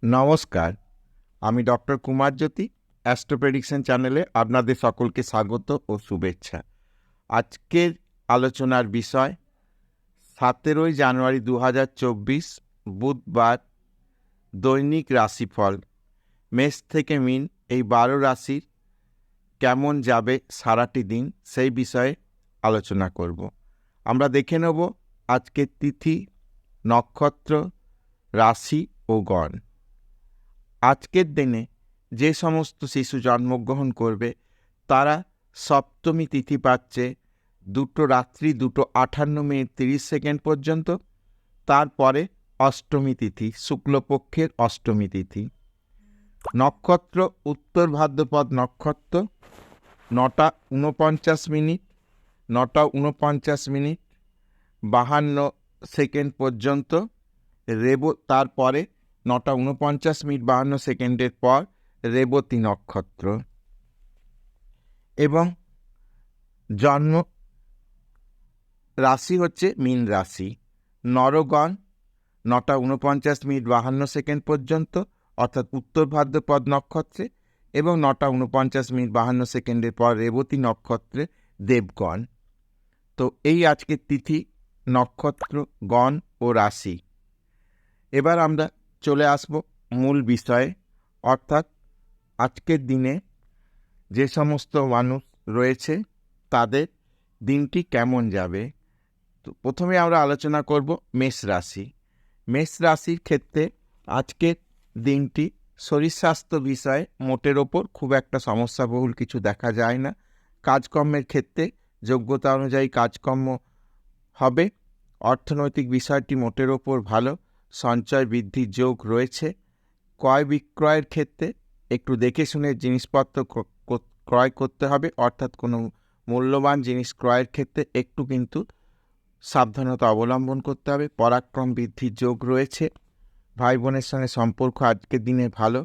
নমস্কার, আমি ডক্টর কুমার জ্যোতি। Astro prediction চ্যানেলে আপনাদের সকলকে স্বাগত ও শুভেচ্ছা। আজকের আলোচনার বিষয় 17 জানুয়ারি 2024 বুধবার দৈনিক রাশিফল। মেষ থেকে মীন এই 12 রাশির কেমন যাবে সারাটি দিন সেই বিষয়ে আলোচনা করব। আমরা দেখে নেব আজকের তিথি, নক্ষত্র, রাশি ও গণ। আজকের দিনে যে সমস্ত শিশু জন্মগ্রহণ করবে তারা সপ্তমী তিথি পাচ্ছে 2 রাত্রি 2:58 পর্যন্ত। তারপরে অষ্টমী তিথি, শুক্লপক্ষের অষ্টমী তিথি। নক্ষত্র উত্তর ভাদ্রপদ নক্ষত্র 9:49, 9:49 পর্যন্ত। তারপরে 9:49 পর রেবতী নক্ষত্র এবং জন্ম রাশি হচ্ছে মীন রাশি। নরগণ 9:49 পর্যন্ত, অর্থাৎ উত্তর ভাদ্রপদ নক্ষত্রে, এবং 9:49 পর রেবতী নক্ষত্রে দেবগণ। তো এই আজকের তিথি, নক্ষত্র, গণ ও রাশি। এবার আমরা চলে আসব মূল বিষয়ে, অর্থাৎ আজকের দিনে যে সমস্ত মানুষ রয়েছে তাদের দিনটি কেমন যাবে। তো প্রথমে আমরা আলোচনা করব মেষ রাশি। মেষ রাশির ক্ষেত্রে আজকের দিনটি শরীর স্বাস্থ্য বিষয়ে মোটের ওপর খুব একটা সমস্যাবহুল কিছু দেখা যায় না। কাজকর্মের ক্ষেত্রে যোগ্যতা অনুযায়ী কাজকর্ম হবে। অর্থনৈতিক বিষয়টি মোটের ওপর ভালো, সঞ্চয় বৃদ্ধির যোগ রয়েছে। ক্রয় বিক্রয়ের ক্ষেত্রে একটু দেখে শুনে জিনিসপত্র ক্রয় করতে হবে, অর্থাৎ কোনো মূল্যবান জিনিস ক্রয়ের ক্ষেত্রে একটু কিন্তু সাবধানতা অবলম্বন করতে হবে। পরাক্রম বৃদ্ধির যোগ রয়েছে। ভাই বোনের সঙ্গে সম্পর্ক আজকের দিনে ভালো।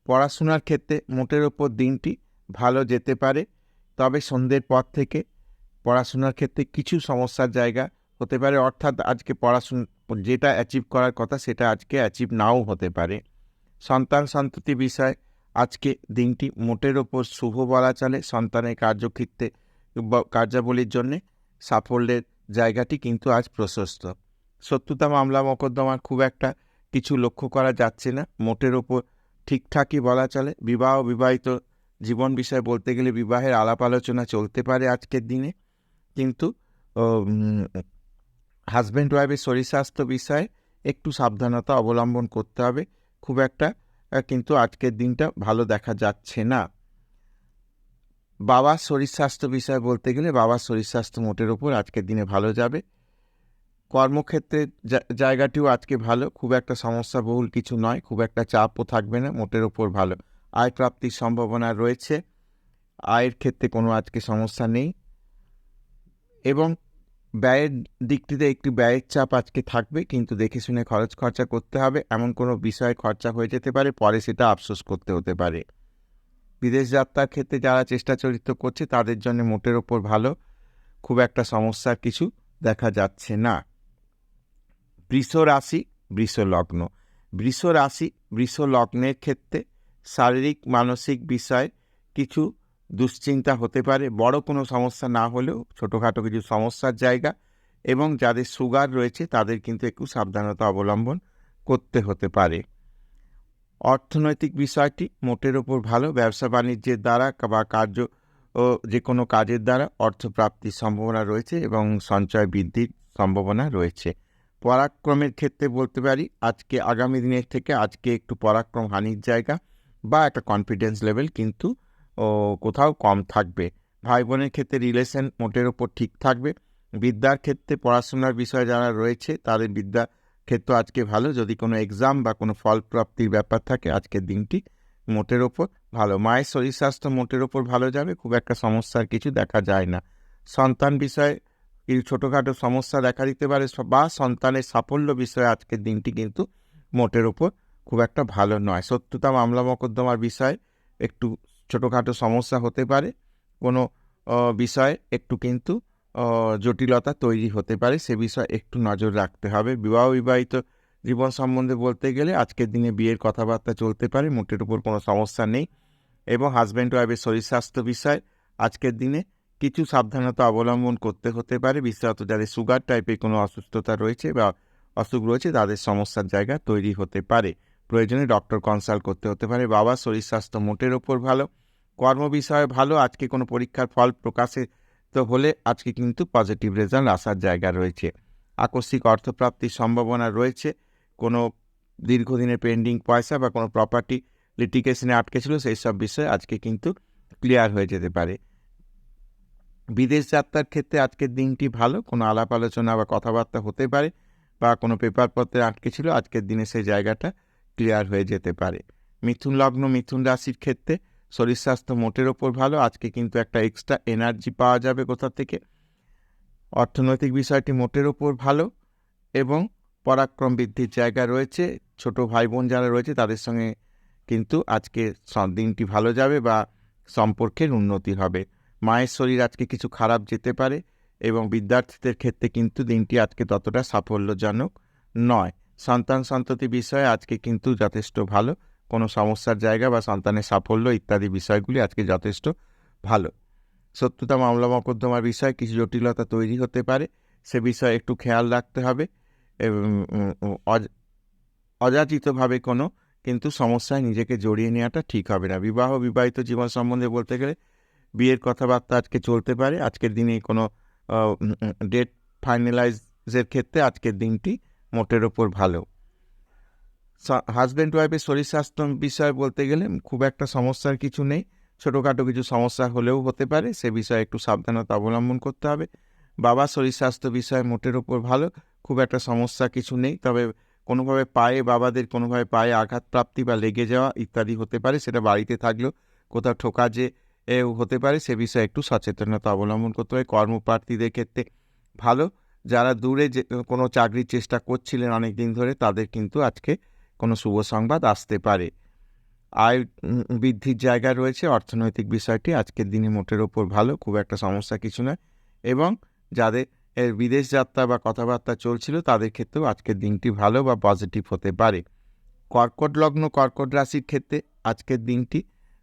পড়াশোনার ক্ষেত্রে মোটের ওপর দিনটি ভালো যেতে পারে, তবে সন্ধ্যের পর থেকে পড়াশোনার ক্ষেত্রে কিছু সমস্যার জায়গা হতে পারে, অর্থাৎ আজকে পড়াশোনা যেটা অ্যাচিভ করার কথা সেটা আজকে অ্যাচিভ নাও হতে পারে। সন্তান সন্ততি বিষয় আজকে দিনটি মোটের ওপর শুভ বলা চলে। সন্তানের কার্যক্ষেত্রে কার্যাবলীর জন্যে সাফল্যের জায়গাটি কিন্তু আজ প্রশস্ত। শত্রুতা মামলা মোকদ্দমার খুব একটা কিছু লক্ষ্য করা যাচ্ছে না, মোটের ওপর ঠিকঠাকই বলা চলে। বিবাহিত জীবন বিষয় বলতে গেলে বিবাহের আলাপ আলোচনা চলতে পারে আজকের দিনে, কিন্তু হাজব্যান্ড ওয়াইফের শরীর স্বাস্থ্য বিষয়ে একটু সাবধানতা অবলম্বন করতে হবে। খুব একটা কিন্তু আজকের দিনটা ভালো দেখা যাচ্ছে না। বাবার শরীর স্বাস্থ্য বিষয় বলতে গেলে বাবার শরীর স্বাস্থ্য মোটের ওপর আজকের দিনে ভালো যাবে। কর্মক্ষেত্রের জায়গাটিও আজকে ভালো, খুব একটা সমস্যাবহুল কিছু নয়, খুব একটা চাপও থাকবে না, মোটের ওপর ভালো। আয় প্রাপ্তির সম্ভাবনা রয়েছে, আয়ের ক্ষেত্রে কোনো আজকে সমস্যা নেই। এবং ব্যয়ের দিকটিতে একটু ব্যয়ের চাপ আজকে থাকবে, কিন্তু দেখে শুনে খরচ খরচা করতে হবে। এমন কোনো বিষয়ে খরচা হয়ে যেতে পারে, পরে সেটা আফসোস করতে হতে পারে। বিদেশ যাত্রার ক্ষেত্রে যারা চেষ্টা চরিত্র করছে তাদের জন্য মোটের ওপর ভালো, খুব একটা সমস্যার কিছু দেখা যাচ্ছে না। বৃষ রাশি, বৃষ লগ্ন। বৃষ রাশি, বৃষ লগ্নের ক্ষেত্রে শারীরিক মানসিক বিষয়ে কিছু দুশ্চিন্তা হতে পারে, বড় কোনো সমস্যা না হলেও ছোটোখাটো কিছু সমস্যার জায়গা। এবং যাদের সুগার রয়েছে তাদের কিন্তু একটু সাবধানতা অবলম্বন করতে হতে পারে। অর্থনৈতিক বিষয়টি মোটের ওপর ভালো, ব্যবসা বাণিজ্যের দ্বারা বা যে কোনো কাজের দ্বারা অর্থপ্রাপ্তির সম্ভাবনা রয়েছে এবং সঞ্চয় বৃদ্ধির সম্ভাবনা রয়েছে। পরাক্রমের ক্ষেত্রে বলতে পারি আজকে আগামী দিনের থেকে আজকে একটু পরাক্রম হানির জায়গা বা একটা কনফিডেন্স লেভেল কিন্তু কোথাও কম থাকবে। ভাই বোনের ক্ষেত্রে রিলেশন মোটের ওপর ঠিক থাকবে। বিদ্যার ক্ষেত্রে পড়াশোনার বিষয়ে যারা রয়েছে তাদের বিদ্যা ক্ষেত্র আজকে ভালো। যদি কোনো এক্সাম বা কোনো ফল প্রাপ্তির ব্যাপার থাকে আজকের দিনটি মোটের ওপর ভালো। মায়ের শরীর স্বাস্থ্য মোটের ওপর ভালো যাবে, খুব একটা সমস্যার কিছু দেখা যায় না। সন্তান বিষয়ে কিছু ছোটোখাটো সমস্যা দেখা দিতে পারে বা সন্তানের সাফল্য বিষয়ে আজকের দিনটি কিন্তু মোটের ওপর খুব একটা ভালো নয়। শত্রুতা মামলা মোকদ্দমার বিষয়ে একটু ছোটোখাটো সমস্যা হতে পারে, কোনো বিষয়ে একটু কিন্তু জটিলতা তৈরি হতে পারে, সে বিষয়ে একটু নজর রাখতে হবে। বিবাহিত জীবন সম্বন্ধে বলতে গেলে আজকের দিনে বিয়ের কথাবার্তা চলতে পারে, মোটের উপর কোনো সমস্যা নেই। এবং হাজব্যান্ড ওয়াইফের শরীর স্বাস্থ্য বিষয় আজকের দিনে কিছু সাবধানতা অবলম্বন করতে হতে পারে, বিশেষত যাদের সুগার টাইপের কোনো অসুস্থতা রয়েছে বা অসুখ রয়েছে তাদের সমস্যার জায়গা তৈরি হতে পারে, প্রয়োজনে ডক্টর কনসাল্ট করতে হতে পারে। বাবার শরীর স্বাস্থ্য মোটের ওপর ভালো, কর্ম বিষয়ে ভালো। আজকে কোনো পরীক্ষার ফল প্রকাশিত হলে আজকে কিন্তু পজিটিভ রেজাল্ট আসার জায়গা রয়েছে। আকস্মিক অর্থপ্রাপ্তির সম্ভাবনা রয়েছে। কোনো দীর্ঘদিনের পেন্ডিং পয়সা বা কোনো প্রপার্টি লিটিগেশনে আটকে ছিল সেই সব বিষয়ে আজকে কিন্তু ক্লিয়ার হয়ে যেতে পারে। বিদেশ যাত্রার ক্ষেত্রে আজকের দিনটি ভালো, কোনো আলাপ আলোচনা বা কথাবার্তা হতে পারে, বা কোনো পেপারপত্রে আটকে ছিল আজকের দিনে সেই জায়গাটা ক্লিয়ার হয়ে যেতে পারে। মিথুন লগ্ন মিথুন রাশির ক্ষেত্রে শরীর স্বাস্থ্য মোটের ওপর ভালো, আজকে কিন্তু একটা এক্সট্রা এনার্জি পাওয়া যাবে কোথা থেকে। অর্থনৈতিক বিষয়টি মোটের ওপর ভালো এবং পরাক্রম বৃদ্ধির জায়গা রয়েছে। ছোট ভাই বোন যারা রয়েছে তাদের সঙ্গে কিন্তু আজকে দিনটি ভালো যাবে বা সম্পর্কের উন্নতি হবে। মায়ের শরীর আজকে কিছু খারাপ যেতে পারে এবং বিদ্যার্থীদের ক্ষেত্রে কিন্তু দিনটি আজকে ততটা সাফল্যজনক নয়। সন্তান সন্ততি বিষয়ে আজকে কিন্তু যথেষ্ট ভালো, কোনো সমস্যার জায়গা বা সন্তানের সাফল্য ইত্যাদি বিষয়গুলি আজকে যথেষ্ট ভালো। শত্রুতা মামলা মকদ্দমার বিষয়ে কিছু জটিলতা তৈরি হতে পারে, সে বিষয়ে একটু খেয়াল রাখতে হবে এবং অযাচিতভাবে কোনো কিন্তু সমস্যায় নিজেকে জড়িয়ে নেওয়াটা ঠিক হবে না। বিবাহিত জীবন সম্বন্ধে বলতে গেলে বিয়ের কথাবার্তা আজকে চলতে পারে। আজকের দিনে কোনো ডেট ফাইনালাইজের ক্ষেত্রে আজকের দিনটি মোটের ওপর ভালো। হাজব্যান্ড ওয়াইফের শরীর স্বাস্থ্য বিষয়ে বলতে গেলে খুব একটা সমস্যার কিছু নেই, ছোটোখাটো কিছু সমস্যা হলেও হতে পারে, সে বিষয়ে একটু সাবধানতা অবলম্বন করতে হবে। বাবার শরীর স্বাস্থ্য বিষয়ে মোটের ওপর ভালো, খুব একটা সমস্যা কিছু নেই, তবে কোনোভাবে বাবাদের কোনোভাবে পায়ে আঘাতপ্রাপ্তি বা লেগে যাওয়া ইত্যাদি হতে পারে, সেটা বাড়িতে থাকলেও কোথাও ঠোকা যে হতে পারে, সে বিষয়ে একটু সচেতনতা অবলম্বন করতে হয়। কর্মপ্রার্থীদের ক্ষেত্রে ভালো, যারা দূরে যে কোনো চাকরির চেষ্টা করছিলেন অনেক দিন ধরে তাদের কিন্তু আজকে কোনো শুভ সংবাদ আসতে পারে। আয় বৃদ্ধির জায়গা রয়েছে। অর্থনৈতিক বিষয়টি আজকের দিনে মোটের ওপর ভালো, খুব একটা সমস্যা কিছু নয়। এবং যাদের বিদেশ যাত্রা বা কথাবার্তা চলছিল তাদের ক্ষেত্রেও আজকের দিনটি ভালো বা পজিটিভ হতে পারে। কর্কট লগ্ন কর্কট রাশির ক্ষেত্রে আজকের দিনটি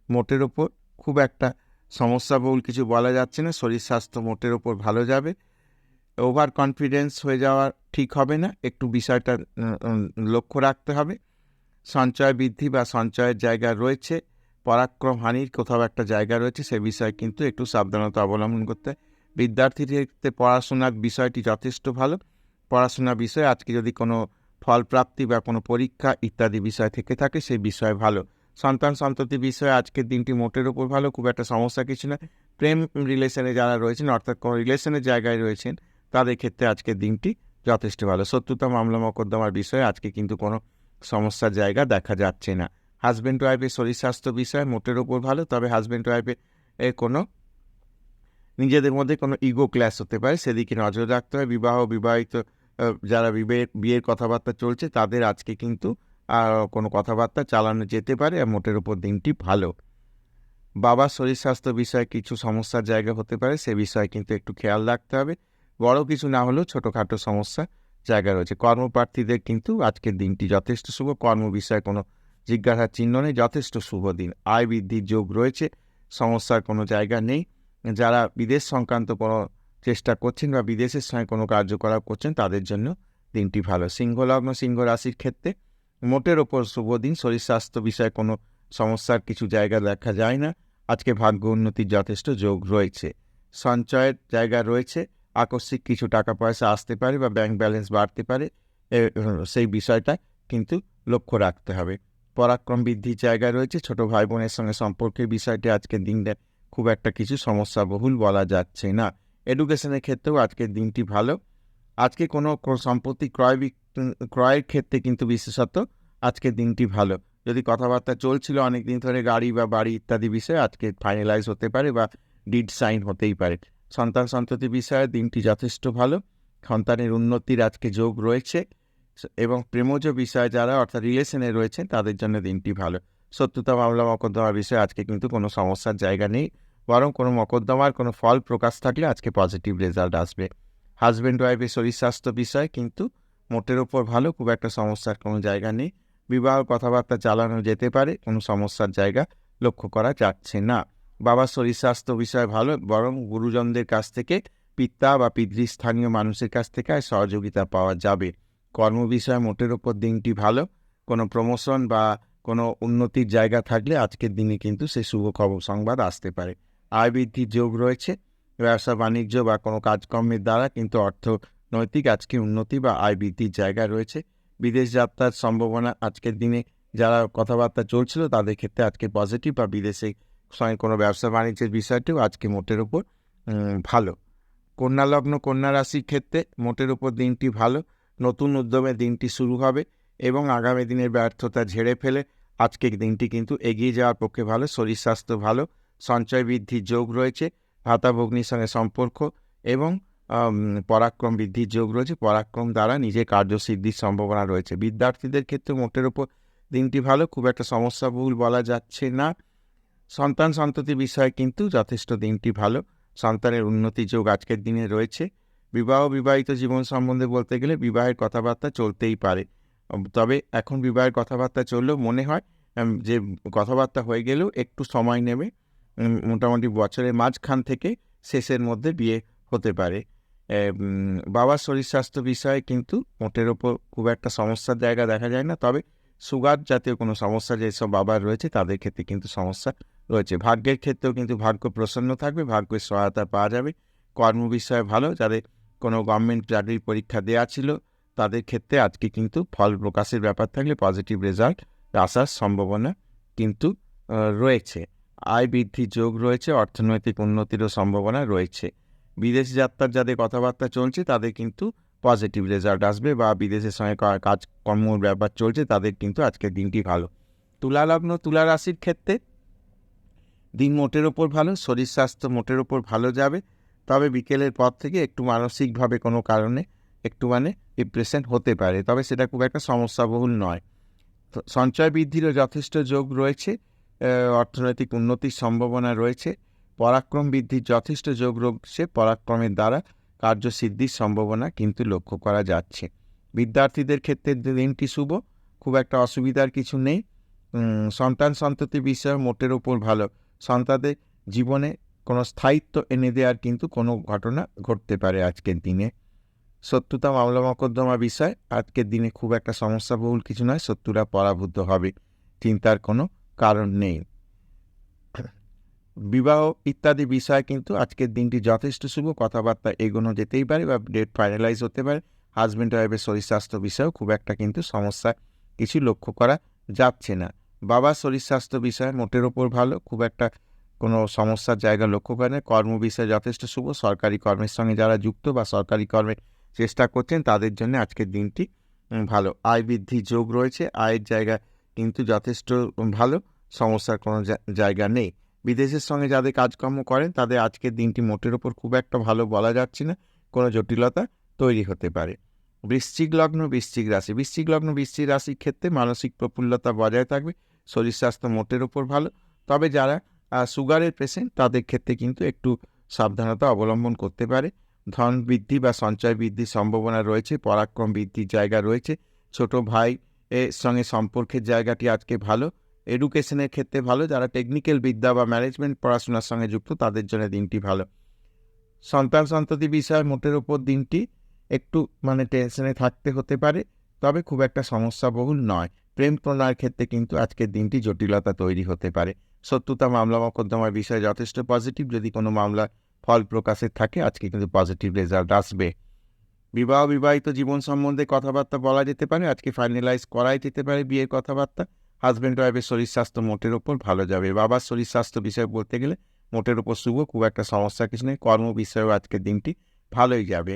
মোটের ওপর খুব একটা সমস্যাবহুল কিছু বলা যাচ্ছে না, শরীর স্বাস্থ্য মোটের ওপর ভালো যাবে। ওভার কনফিডেন্স হয়ে যাওয়া ঠিক হবে না, একটু বিষয়টা লক্ষ্য রাখতে হবে। সঞ্চয় বৃদ্ধি বা সঞ্চয়ের জায়গা রয়েছে, পরাক্রম হানির কোথাও একটা জায়গা রয়েছে, সে বিষয়ে কিন্তু একটু সাবধানতা অবলম্বন করতে হয়। বিদ্যার্থীদের ক্ষেত্রে পড়াশোনার বিষয়টি যথেষ্ট ভালো, পড়াশোনার বিষয়ে আজকে যদি কোনো ফল প্রাপ্তি বা কোনো পরীক্ষা ইত্যাদি বিষয় থেকে থাকে সেই বিষয় ভালো। সন্তান সন্ততি বিষয়ে আজকের দিনটি মোটের ওপর ভালো, খুব একটা সমস্যা কিছু নয়। প্রেম রিলেশনে যারা রয়েছেন অর্থাৎ কোনো রিলেশনের জায়গায় রয়েছেন তাদের ক্ষেত্রে আজকের দিনটি যথেষ্ট ভালো। শত্রুতা মামলা মকদ্দমার বিষয়ে আজকে কিন্তু কোনো সমস্যার জায়গা দেখা যাচ্ছে না। হাজব্যান্ড ওয়াইফের শরীর স্বাস্থ্য বিষয় মোটের ওপর ভালো, তবে হাজব্যান্ড ওয়াইফের কোনো নিজেদের মধ্যে কোনো ইগো ক্ল্যাশ হতে পারে, সেদিকে নজর রাখতে হয়। বিবাহিত যারা বিয়ের কথাবার্তা চলছে তাদের আজকে কিন্তু কোনো কথাবার্তা চালানো যেতে পারে, আর মোটের ওপর দিনটি ভালো। বাবার শরীর স্বাস্থ্য বিষয়ে কিছু সমস্যার জায়গা হতে পারে, সে বিষয়ে কিন্তু একটু খেয়াল রাখতে হবে। বড় কিছু না হলেও ছোটোখাটো সমস্যা জায়গা রয়েছে। কর্মপ্রার্থীদের কিন্তু আজকের দিনটি যথেষ্ট শুভ, কর্ম বিষয়ে কোনো জিজ্ঞাসার চিহ্ন নেই, যথেষ্ট শুভ দিন। আয় বৃদ্ধির যোগ রয়েছে, সমস্যার কোনো জায়গা নেই। যারা বিদেশ সংক্রান্ত কোনো চেষ্টা করছেন বা বিদেশের সঙ্গে কোনো কার্যকলাপ করছেন তাদের জন্য দিনটি ভালো। সিংহ লগ্ন সিংহ রাশির ক্ষেত্রে মোটের ওপর শুভ দিন, শরীর স্বাস্থ্য বিষয়ে কোনো সমস্যার কিছু জায়গা দেখা যায় না। আজকে ভাগ্য উন্নতির যথেষ্ট যোগ রয়েছে, সঞ্চয়ের জায়গা রয়েছে, আকস্মিক কিছু টাকা পয়সা আসতে পারে বা ব্যাংক ব্যালেন্স বাড়তে পারে, সেই বিষয়টা কিন্তু লক্ষ্য রাখতে হবে। পরাক্রম বৃদ্ধির জায়গা রয়েছে, ছোট ভাই বোনের সঙ্গে সম্পর্কের বিষয়টি আজকের দিনটা খুব একটা কিছু সমস্যাবহুল বলা যাচ্ছে না। এডুকেশনের ক্ষেত্রেও আজকের দিনটি ভালো। আজকে কোনো সম্পত্তি ক্রয়ের ক্ষেত্রে কিন্তু বিশেষত আজকের দিনটি ভালো। যদি কথাবার্তা চলছিল অনেক দিন ধরে গাড়ি বা বাড়ি ইত্যাদি বিষয়ে আজকে ফাইনালাইজ হতে পারে বা ডিড সাইন হতেই পারে। সন্তান সন্ততি বিষয়ে দিনটি যথেষ্ট ভালো, সন্তানের উন্নতির আজকে যোগ রয়েছে এবং প্রেমজ বিষয়ে যারা অর্থাৎ রিলেশনে রয়েছেন তাদের জন্য দিনটি ভালো। শত্রুতা মামলা মকদ্দমার বিষয়ে আজকে কিন্তু কোনো সমস্যার জায়গা নেই, বরং কোনো মকদ্দমার কোনো ফল প্রকাশ থাকলে আজকে পজিটিভ রেজাল্ট আসবে। হাজব্যান্ড ওয়াইফের শরীর স্বাস্থ্য বিষয়ে কিন্তু মোটের ওপর ভালো, খুব একটা সমস্যার কোনো জায়গা নেই। বিবাহ কথাবার্তা চালানো যেতে পারে, কোনো সমস্যার জায়গা লক্ষ্য করা যাচ্ছে না। বাবার শরীর স্বাস্থ্য বিষয় ভালো, বরং গুরুজনদের কাছ থেকে, পিতা বা পিতৃস্থানীয় মানুষের কাছ থেকে আর সহযোগিতা পাওয়া যাবে। কর্ম বিষয়ে মোটের ওপর দিনটি ভালো, কোনো প্রমোশন বা কোনো উন্নতির জায়গা থাকলে আজকের দিনে কিন্তু সে শুভ খবর সংবাদ আসতে পারে। আয় বৃদ্ধির যোগ রয়েছে, ব্যবসা বাণিজ্য বা কোনো কাজকর্মের দ্বারা কিন্তু অর্থনৈতিক আজকে উন্নতি বা আয় বৃদ্ধির জায়গা রয়েছে। বিদেশ যাত্রার সম্ভাবনা আজকের দিনে যারা কথাবার্তা চলছিল তাদের ক্ষেত্রে আজকে পজিটিভ, বা বিদেশে সঙ্গে কোনো ব্যবসা বাণিজ্যের বিষয়টিও আজকে মোটের ওপর ভালো। কন্যা লগ্ন কন্যা রাশির ক্ষেত্রে মোটের উপর দিনটি ভালো, নতুন উদ্যমে দিনটি শুরু হবে এবং আগামী দিনের ব্যর্থতা ঝেড়ে ফেলে আজকের দিনটি কিন্তু এগিয়ে যাওয়ার পক্ষে ভালো। শরীর স্বাস্থ্য ভালো, সঞ্চয় বৃদ্ধির যোগ রয়েছে, ভাতা ভগ্নির সঙ্গে সম্পর্ক এবং পরাক্রম বৃদ্ধির যোগ রয়েছে। পরাক্রম দ্বারা নিজের কার্যসিদ্ধির সম্ভাবনা রয়েছে। বিদ্যার্থীদের ক্ষেত্রে মোটের উপর দিনটি ভালো, খুব একটা সমস্যাবহুল বলা যাচ্ছে না। সন্তান সন্ততি বিষয়ে কিন্তু যথেষ্ট দিনটি ভালো, সন্তানের উন্নতি যোগ আজকের দিনে রয়েছে। বিবাহিত জীবন সম্বন্ধে বলতে গেলে বিবাহের কথাবার্তা চলতেই পারে, তবে এখন বিবাহের কথাবার্তা চললেও মনে হয় যে কথাবার্তা হয়ে গেলেও একটু সময় নেবে, মোটামুটি বছরের মাঝখান থেকে শেষের মধ্যে বিয়ে হতে পারে। বাবার শরীর স্বাস্থ্য বিষয়ে কিন্তু মোটের ওপর খুব একটা সমস্যার জায়গা দেখা যায় না, তবে সুগার জাতীয় কোনো সমস্যা যেসব বাবার রয়েছে তাদের ক্ষেত্রে কিন্তু সমস্যা রয়েছে। ভাগ্যের ক্ষেত্রেও কিন্তু ভাগ্য প্রসন্ন থাকবে, ভাগ্যের সহায়তা পাওয়া যাবে। কর্ম বিষয়ে ভালো, যাদের কোনো গভর্নমেন্ট চাকরির পরীক্ষা দেওয়া ছিল তাদের ক্ষেত্রে আজকে কিন্তু ফল প্রকাশের ব্যাপার থাকলে পজিটিভ রেজাল্ট আসার সম্ভাবনা কিন্তু রয়েছে। আয় বৃদ্ধির যোগ রয়েছে, অর্থনৈতিক উন্নতিরও সম্ভাবনা রয়েছে। বিদেশ যাত্রার যাদের কথাবার্তা চলছে তাদের কিন্তু পজিটিভ রেজাল্ট আসবে, বা বিদেশের সঙ্গে কাজকর্মর ব্যাপার চলছে তাদের কিন্তু আজকের দিনটি ভালো। তুলা লগ্ন তুলা রাশির ক্ষেত্রে দিন মোটের ওপর ভালো, শরীর স্বাস্থ্য মোটের ওপর ভালো যাবে, তবে বিকেলের পর থেকে একটু মানসিকভাবে কোনো কারণে একটু ডিপ্রেশন হতে পারে, তবে সেটা খুব একটা সমস্যাবহুল নয়। সঞ্চয় বৃদ্ধিরও যথেষ্ট যোগ রয়েছে, অর্থনৈতিক উন্নতির সম্ভাবনা রয়েছে। পরাক্রম বৃদ্ধির যথেষ্ট যোগ রয়েছে, পরাক্রমের দ্বারা কার্যসিদ্ধির সম্ভাবনা কিন্তু লক্ষ্য করা যাচ্ছে। বিদ্যার্থীদের ক্ষেত্রে দিনটি শুভ, খুব একটা অসুবিধার কিছু নেই। সন্তান সন্ততি বিষয়ে মোটের ওপর ভালো, সন্তানদের জীবনে কোনো স্থায়িত্ব এনে দেওয়ার কিন্তু কোনো ঘটনা ঘটতে পারে আজকের দিনে। শত্রুতা মামলা মকদ্দমা বিষয় আজকের দিনে খুব একটা সমস্যাবহুল কিছু নয়, শত্রুরা পরাভূত হবে, চিন্তার কোনো কারণ নেই। বিবাহ ইত্যাদি বিষয় কিন্তু আজকের দিনটি যথেষ্ট শুভ, কথাবার্তা এগোনো যেতেই পারে বা ডেট ফাইনালাইজ হতে পারে। হাজব্যান্ড ওয়াইফের শরীর স্বাস্থ্য বিষয়েও খুব একটা কিন্তু সমস্যা কিছু লক্ষ্য করা যাচ্ছে না। বাবার শরীর স্বাস্থ্য বিষয়ে মোটের ওপর ভালো, খুব একটা কোনো সমস্যার জায়গা লক্ষ্য করে না। কর্ম বিষয়ে যথেষ্ট শুভ, সরকারি কর্মের সঙ্গে যারা যুক্ত বা সরকারি কর্মের চেষ্টা করছেন তাদের জন্য আজকের দিনটি ভালো। আয় বৃদ্ধির যোগ রয়েছে, আয়ের জায়গা কিন্তু যথেষ্ট ভালো, সমস্যার কোনো জায়গা নেই। বিদেশের সঙ্গে যাদের কাজকর্ম করেন তাদের আজকের দিনটি মোটের ওপর খুব একটা ভালো বলা যাচ্ছে না, কোনো জটিলতা তৈরি হতে পারে। বৃশ্চিক লগ্ন বৃশ্চিক রাশির ক্ষেত্রে মানসিক প্রফুল্লতা বজায় থাকবে, শরীর স্বাস্থ্য মোটের ওপর ভালো, তবে যারা সুগারের পেশেন্ট তাদের ক্ষেত্রে কিন্তু একটু সাবধানতা অবলম্বন করতে পারে। ধন বৃদ্ধি বা সঞ্চয় বৃদ্ধির সম্ভাবনা রয়েছে, পরাক্রম বৃদ্ধির জায়গা রয়েছে। ছোট ভাই এর সঙ্গে সম্পর্কের জায়গাটি আজকে ভালো। এডুকেশনের ক্ষেত্রে ভালো, যারা টেকনিক্যাল বিদ্যা বা ম্যানেজমেন্ট পড়াশোনার সঙ্গে যুক্ত তাদের জন্য দিনটি ভালো। সন্তান সন্ততি বিষয় মোটের ওপর দিনটি একটু টেনশনে থাকতে হতে পারে, তবে খুব একটা সমস্যাবহুল নয়। প্রেম প্রণয়ের ক্ষেত্রে কিন্তু আজকের দিনটি জটিলতা তৈরি হতে পারে। শত্রুতা মামলা মকদ্দমার বিষয়ে যথেষ্ট পজিটিভ, যদি কোনো মামলা ফল প্রকাশের থাকে আজকে কিন্তু পজিটিভ রেজাল্ট আসবে। বিবাহিত জীবন সম্বন্ধে কথাবার্তা বলা যেতে পারে, আজকে ফাইনালাইজ করাই যেতে পারে বিয়ের কথাবার্তা। হাজব্যান্ড ওয়াইফের শরীর স্বাস্থ্য মোটের ওপর ভালো যাবে। বাবার শরীর স্বাস্থ্য বিষয়ে বলতে গেলে মোটের ওপর শুভ, খুব একটা সমস্যা কিছু নেই। কর্ম বিষয়েও আজকের দিনটি ভালোই যাবে।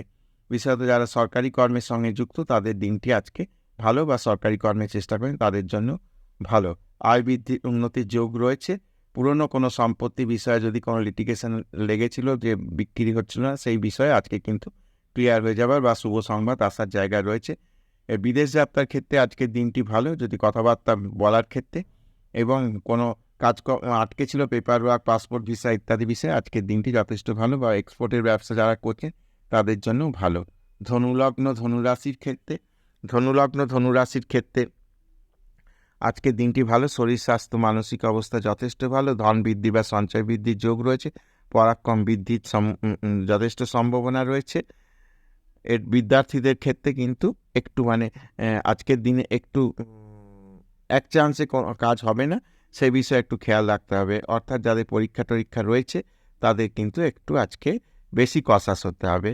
বিশেষত যারা সরকারি কর্মের সঙ্গে যুক্ত তাদের দিনটি আজকে ভালো, বা সরকারি কর্মের চেষ্টা করেন তাদের জন্য ভালো। আয় বৃদ্ধির উন্নতির যোগ রয়েছে। পুরনো কোনো সম্পত্তি বিষয়ে যদি কোনো লিটিগেশন লেগেছিল যে বিক্রি হচ্ছিল না, সেই বিষয়ে আজকে কিন্তু ক্লিয়ার হয়ে যাবার বা শুভ সংবাদ আসার জায়গা রয়েছে। বিদেশ যাত্রার ক্ষেত্রে আজকের দিনটি ভালো, যদি কথাবার্তা বলার ক্ষেত্রে এবং কোনো কাজকর্ম আটকে ছিল পেপার ওয়ার্ক, পাসপোর্ট ভিসা ইত্যাদি বিষয়ে আজকের দিনটি যথেষ্ট ভালো, বা এক্সপোর্টের ব্যবসা যারা করছেন তাদের জন্য ভালো। ধনুলগ্ন ধনুরাশির ক্ষেত্রে ধনুলগ্ন ধনুরাশির ক্ষেত্রে আজকের দিনটি ভালো। শরীর স্বাস্থ্য মানসিক অবস্থা যথেষ্ট ভালো। ধন বৃদ্ধি বা সঞ্চয় বৃদ্ধির যোগ রয়েছে। পরাক্রম বৃদ্ধির যথেষ্ট সম্ভাবনা রয়েছে। এর বিদ্যার্থীদের ক্ষেত্রে কিন্তু একটু আজকের দিনে একটু এক চান্সে কোনো কাজ হবে না, সেই বিষয়ে একটু খেয়াল রাখতে হবে। অর্থাৎ যাদের পরীক্ষা টরীক্ষা রয়েছে তাদের কিন্তু একটু আজকে বেশি কসাস হতে হবে,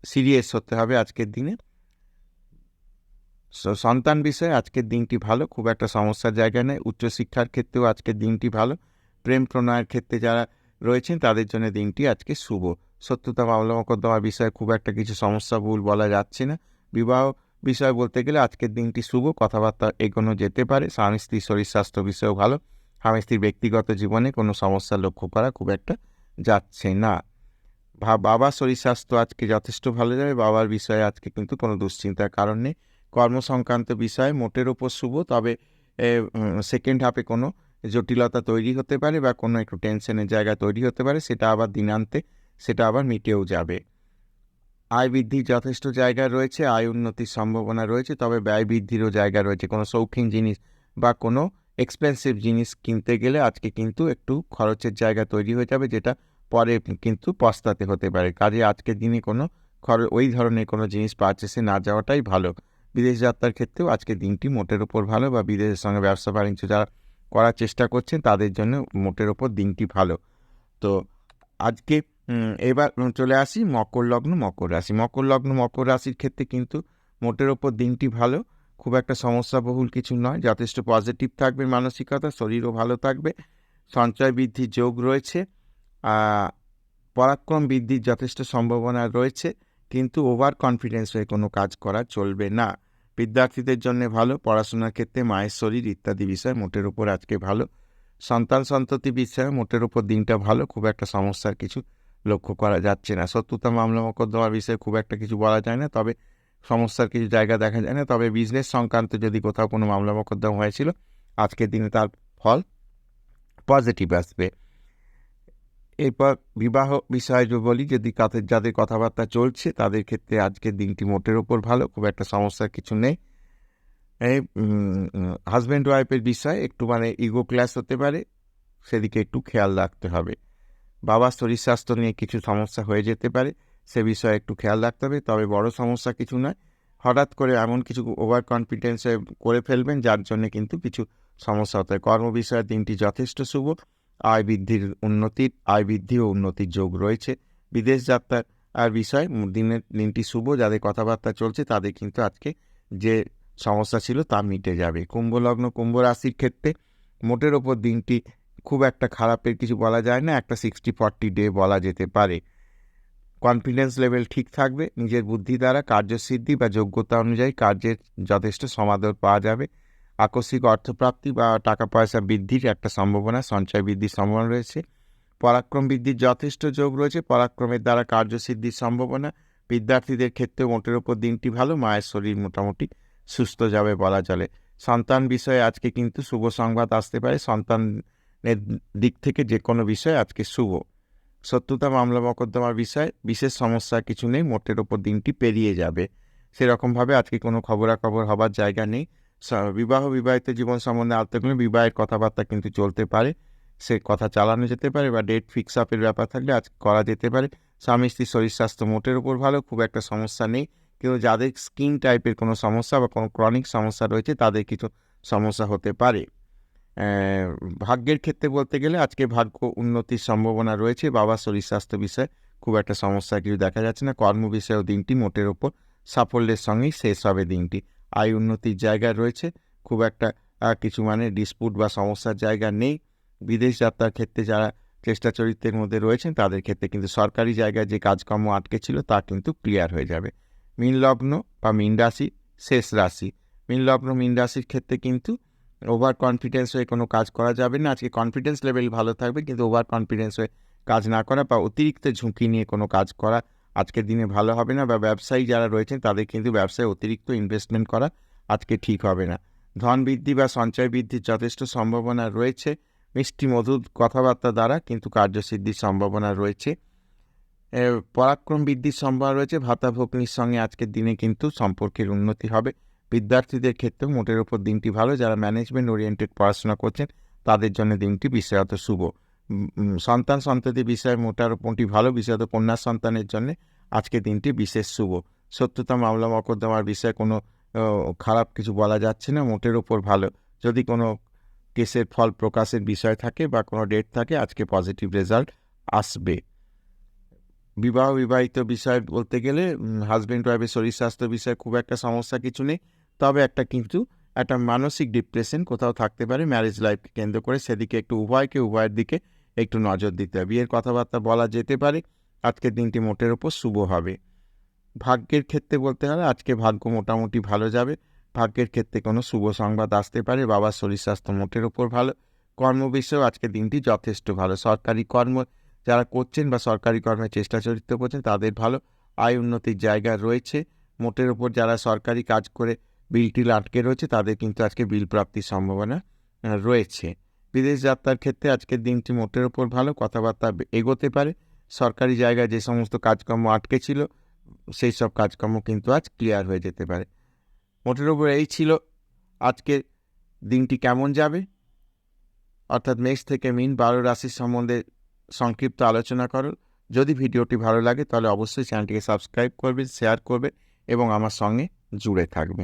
সিরিয়াস হতে হবে আজকের দিনে। সন্তান বিষয়ে আজকের দিনটি ভালো, খুব একটা সমস্যার জায়গা নেই। উচ্চশিক্ষার ক্ষেত্রেও আজকের দিনটি ভালো। প্রেম প্রণয়ের ক্ষেত্রে যারা রয়েছেন তাদের জন্য দিনটি আজকে শুভ। শত্রুতা মামলা মোকদ্দমার বিষয়ে খুব একটা কিছু সমস্যাবহুল বলা যাচ্ছে না। বিবাহ বিষয় বলতে গেলে আজকের দিনটি শুভ, কথাবার্তা এগোনো যেতে পারে। স্বামী স্ত্রীর শরীর স্বাস্থ্য বিষয়েও ভালো। স্বামী স্ত্রীর ব্যক্তিগত জীবনে কোনো সমস্যা লক্ষ্য করা খুব একটা যাচ্ছে না। বাবার শরীর স্বাস্থ্য আজকে যথেষ্ট ভালো যাবে। বাবার বিষয়ে আজকে কিন্তু কোনো দুশ্চিন্তার কারণ নেই। কর্ম সংক্রান্ত বিষয়ে মোটের ওপর শুভ, তবে সেকেন্ড হাফে কোনো জটিলতা তৈরি হতে পারে বা কোনো একটু টেনশনের জায়গা তৈরি হতে পারে, সেটা আবার দিনান্তে সেটা আবার মিটেও যাবে। আয় বৃদ্ধির যথেষ্ট জায়গা রয়েছে, আয় উন্নতির সম্ভাবনা রয়েছে, তবে ব্যয় বৃদ্ধিরও জায়গা রয়েছে। কোনো শৌখিন জিনিস বা কোনো এক্সপেন্সিভ জিনিস কিনতে গেলে আজকে কিন্তু একটু খরচের জায়গা তৈরি হয়ে যাবে, যেটা পরে কিন্তু পস্তাতে হতে পারে। কাজে আজকের দিনে কোনো ওই ধরনের কোনো জিনিস পারচেসে না যাওয়াটাই ভালো। বিদেশ যাত্রার ক্ষেত্রেও আজকের দিনটি মোটের ওপর ভালো, বা বিদেশের সঙ্গে ব্যবসা বাণিজ্য যারা করার চেষ্টা করছেন তাদের জন্য মোটের ওপর দিনটি ভালো। তো আজকে এবার চলে আসি মকর লগ্ন মকর রাশি। মকর লগ্ন মকর রাশির ক্ষেত্রে কিন্তু মোটের ওপর দিনটি ভালো, খুব একটা সমস্যাবহুল কিছু নয়। যথেষ্ট পজিটিভ থাকবে মানসিকতা, শরীরও ভালো থাকবে। সঞ্চয় বৃদ্ধির যোগ রয়েছে, পরাক্রম বৃদ্ধির যথেষ্ট সম্ভাবনা রয়েছে, কিন্তু ওভার কনফিডেন্স হয়ে কোনো কাজ করা চলবে না। বিদ্যার্থীদের জন্য ভালো, পড়াশোনার ক্ষেত্রে মায়ের শরীর ইত্যাদি বিষয় মোটের ওপর আজকে ভালো। সন্তান সন্ততি বিষয়ে মোটের ওপর দিনটা ভালো, খুব একটা সমস্যার কিছু লক্ষ্য করা যাচ্ছে না। শত্রুতা মামলা মোকদ্দমার বিষয়ে খুব একটা কিছু বলা যায় না, তবে সমস্যার কিছু জায়গা দেখা যায় না। তবে বিজনেস সংক্রান্ত যদি কোথাও কোনো মামলা মোকদ্দমা হয়েছিল, আজকের দিনে তার ফল পজিটিভ আসবে। এরপর বিবাহ বিষয়ে যে বলি, যদি যাদের কথাবার্তা চলছে তাদের ক্ষেত্রে আজকের দিনটি মোটের ওপর ভালো, খুব একটা সমস্যার কিছু নেই। এই হাজব্যান্ড ওয়াইফের বিষয়ে একটু ইগো ক্লাস হতে পারে, সেদিকে একটু খেয়াল রাখতে হবে। বাবার শরীর স্বাস্থ্য নিয়ে কিছু সমস্যা হয়ে যেতে পারে, সে বিষয়ে একটু খেয়াল রাখতে হবে, তবে বড় সমস্যা কিছু নয়। হঠাৎ করে এমন কিছু ওভার কনফিডেন্সে করে ফেলবেন যার জন্য কিন্তু কিছু সমস্যা হতে হয়। কর্ম বিষয়ে দিনটি যথেষ্ট শুভ, আয় বৃদ্ধি ও উন্নতির যোগ রয়েছে। বিদেশ যাত্রার বিষয় দিনটি শুভ, যাদের কথাবার্তা চলছে তাদের কিন্তু আজকে যে সমস্যা ছিল তা মিটে যাবে। কুম্ভ লগ্ন কুম্ভ রাশির ক্ষেত্রে মোটের ওপর দিনটি খুব একটা খারাপের কিছু বলা যায় না, একটা 60-40 ডে বলা যেতে পারে। কনফিডেন্স লেভেল ঠিক থাকবে, নিজের বুদ্ধি দ্বারা কার্যসিদ্ধি বা যোগ্যতা অনুযায়ী কার্যের যথেষ্ট সমাদর পাওয়া যাবে। আকস্মিক অর্থপ্রাপ্তি বা টাকা পয়সা বৃদ্ধির একটা সম্ভাবনা, সঞ্চয় বৃদ্ধির সম্ভাবনা রয়েছে। পরাক্রম বৃদ্ধির যথেষ্ট যোগ রয়েছে, পরাক্রমের দ্বারা কার্যসিদ্ধির সম্ভাবনা। বিদ্যার্থীদের ক্ষেত্রে মোটের ওপর দিনটি ভালো, মায়ের শরীর মোটামুটি সুস্থ যাবে বলা চলে। সন্তান বিষয়ে আজকে কিন্তু শুভ সংবাদ আসতে পারে, সন্তানের দিক থেকে যে কোনো বিষয় আজকে শুভ। শত্রুতা মামলা মোকদ্দমার বিষয়ে বিশেষ সমস্যা কিছু নেই, মোটের ওপর দিনটি পেরিয়ে যাবে। সেরকমভাবে আজকে কোনো খবরাখবর হবার জায়গা নেই। বিবাহিত জীবন সম্বন্ধে আলতে গেলে বিবাহের কথাবার্তা কিন্তু চলতে পারে, সে কথা চালানো যেতে পারে, বা ডেট ফিক্স আপের ব্যাপার থাকলে আজ করা যেতে পারে। স্বামী স্ত্রীর শরীর স্বাস্থ্য মোটের ওপর ভালো, খুব একটা সমস্যা নেই, কিন্তু যাদের স্কিন টাইপের কোনো সমস্যা বা কোনো ক্রনিক সমস্যা রয়েছে তাদের কিছু সমস্যা হতে পারে। ভাগ্যের ক্ষেত্রে বলতে গেলে আজকে ভাগ্য উন্নতির সম্ভাবনা রয়েছে। বাবার শরীর স্বাস্থ্য বিষয়ে খুব একটা সমস্যা কিছু দেখা যাচ্ছে না। কর্ম বিষয়েও দিনটি মোটের ওপর সাফল্যের সঙ্গেই শেষ হবে দিনটি। আয় উন্নতির জায়গা রয়েছে, খুব একটা কিছু ডিসপুট বা সমস্যার জায়গা নেই। বিদেশ যাত্রার ক্ষেত্রে যারা চেষ্টা চরিত্রের মধ্যে রয়েছেন তাদের ক্ষেত্রে কিন্তু সরকারি জায়গায় যে কাজকর্ম আটকে ছিল তা কিন্তু ক্লিয়ার হয়ে যাবে। মীন লগ্ন বা মীন রাশি শেষ রাশি। মীন লগ্ন মীন রাশির ক্ষেত্রে কিন্তু ওভার কনফিডেন্স হয়ে কোনো কাজ করা যাবে না। আজকে কনফিডেন্স লেভেল ভালো থাকবে, কিন্তু ওভার কনফিডেন্স হয়ে কাজ না করা বা অতিরিক্ত ঝুঁকি নিয়ে কোনো কাজ করা আজকের দিনে ভালো হবে না। বা ব্যবসায়ী যারা রয়েছেন তাদের কিন্তু ব্যবসায় অতিরিক্ত ইনভেস্টমেন্ট করা আজকে ঠিক হবে না। ধন বৃদ্ধি বা সঞ্চয় বৃদ্ধির যথেষ্ট সম্ভাবনা রয়েছে। মিষ্টি মধুর কথাবার্তা দ্বারা কিন্তু কার্যসিদ্ধির সম্ভাবনা রয়েছে। পরাক্রম বৃদ্ধির সম্ভাবনা রয়েছে। ভাতা ভগ্নির সঙ্গে আজকের দিনে কিন্তু সম্পর্কের উন্নতি হবে। বিদ্যার্থীদের ক্ষেত্রেও মোটের ওপর দিনটি ভালো। যারা ম্যানেজমেন্ট ওরিয়েন্টেড পড়াশোনা করছেন তাদের জন্য দিনটি বিশেষত শুভ। সন্তান সন্ততি বিষয়ে মোটার ওপরটি ভালো, বিশেষত কন্যা সন্তানের জন্য আজকের দিনটি বিশেষ শুভ। সত্যতা মামলা মকদ্দমার বিষয়ে কোনো খারাপ কিছু বলা যাচ্ছে না, মোটের ওপর ভালো। যদি কোনো কেসের ফল প্রকাশের বিষয় থাকে বা কোনো ডেট থাকে, আজকে পজিটিভ রেজাল্ট আসবে। বিবাহিত বিষয় বলতে গেলে হাজব্যান্ড ওয়াইফের শরীর স্বাস্থ্য বিষয়ে খুব একটা সমস্যা কিছু নেই, তবে একটা মানসিক ডিপ্রেশন কোথাও থাকতে পারে ম্যারেজ লাইফকে কেন্দ্র করে। সেদিকে একটু উভয়ের দিকে একটু নজর দিতে হবে। বিয়ের কথাবার্তা বলা যেতে পারে। আজকের দিনটি মোটের ওপর শুভ হবে। ভাগ্যের ক্ষেত্রে বলতে গেলে আজকে ভাগ্য মোটামুটি ভালো যাবে। ভাগ্যের ক্ষেত্রে কোনো শুভ সংবাদ আসতে পারে। বাবার শরীর স্বাস্থ্য মোটের ওপর ভালো। কর্ম বিষয়েও আজকের দিনটি যথেষ্ট ভালো। সরকারি কর্ম যারা করছেন বা সরকারি কর্মের চেষ্টা চরিত্র করছেন তাদের ভালো। আয় উন্নতির জায়গা রয়েছে। মোটের ওপর যারা সরকারি কাজ করে বিল টিল আটকে রয়েছে তাদের কিন্তু আজকে বিল প্রাপ্তির সম্ভাবনা রয়েছে। বিদেশ যাত্রার ক্ষেত্রে আজকের দিনটি মোটের ওপর ভালো। কথাবার্তা এগোতে পারে। সরকারি জায়গায় যে সমস্ত কাজকর্ম আটকে ছিল সেই সব কাজকর্ম কিন্তু আজ ক্লিয়ার হয়ে যেতে পারে। মোটের ওপর এই ছিল আজকের দিনটি কেমন যাবে, অর্থাৎ মেষ থেকে মীন 12 রাশির সম্বন্ধে সংক্ষিপ্ত আলোচনা করো। যদি ভিডিওটি ভালো লাগে তাহলে অবশ্যই চ্যানেলটিকে সাবস্ক্রাইব করবে, শেয়ার করবে এবং আমার সঙ্গে জুড়ে থাকবে।